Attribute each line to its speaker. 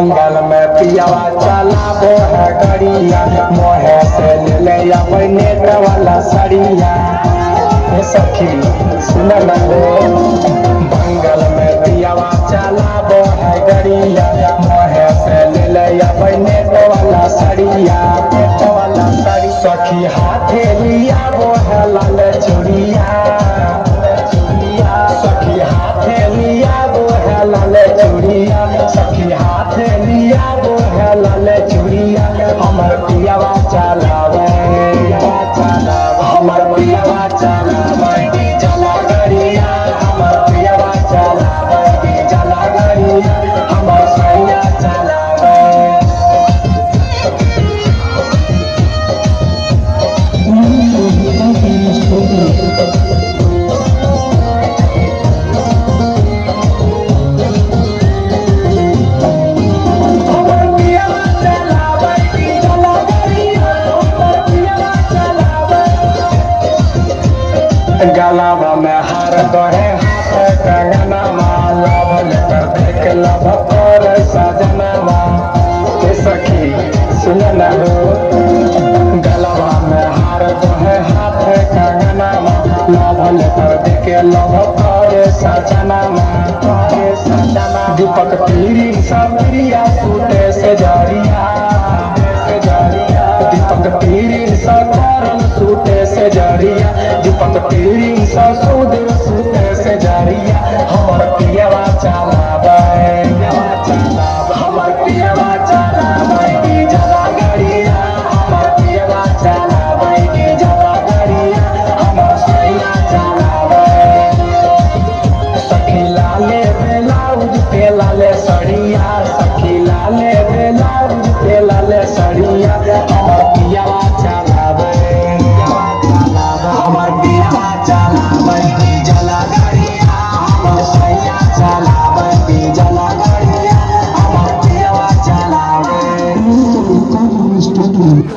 Speaker 1: बंगाल में पियावा चलाबो है गड़िया, मोहे से ले ले अबै नेट वाला सड़िया। हे सखी सुन ना रे, बंगाल में पियावा चलाबो है गड़िया, मोहे से ले ले अबै नेट वाला सड़िया। नेट वाला सड़ी सखी हाथे लिया वो है लाल चूड़िया, सखी हाथे लिया वो है लाल चूड़िया, सखी हाथे लिया वो है लाल चूड़िया। हमर पियावा चलावे, हमर पियावा चलावे डीजल गाड़िया, हमर पियावा चलावे डीजल गाड़िया, हमर सैया चलावे। गलावा में हार दोहे हाथ कंगना माला, लेकर देख लब और सजनवा। हे सखी सुन ना हो, गलावा में हार दोहे हाथ कंगना माला, लेकर देख लब और सजनवा। दीपक पीरी सब प्रिया सूते से जारिया, दीपक पीरी सब करम सूते से जारिया, दीपक पीरी सब सुदेव सूते से जारिया। हमर पियावा चलावे, हमर पियावा चलावे डीजल गाड़िया, हमर पियावा चलावे डीजल गाड़िया, हमर सैया चलावे। सखी लाले ब्लाउज पे लाले सड़िया, सखी लाले ब्लाउज पे लाले सड़िया, हमर पियावा चलावे, हमर पियावा चलावे डीजल गाड़िया, हमर सैया चलावे डीजल गाड़िया, हमर पियावा चलावे।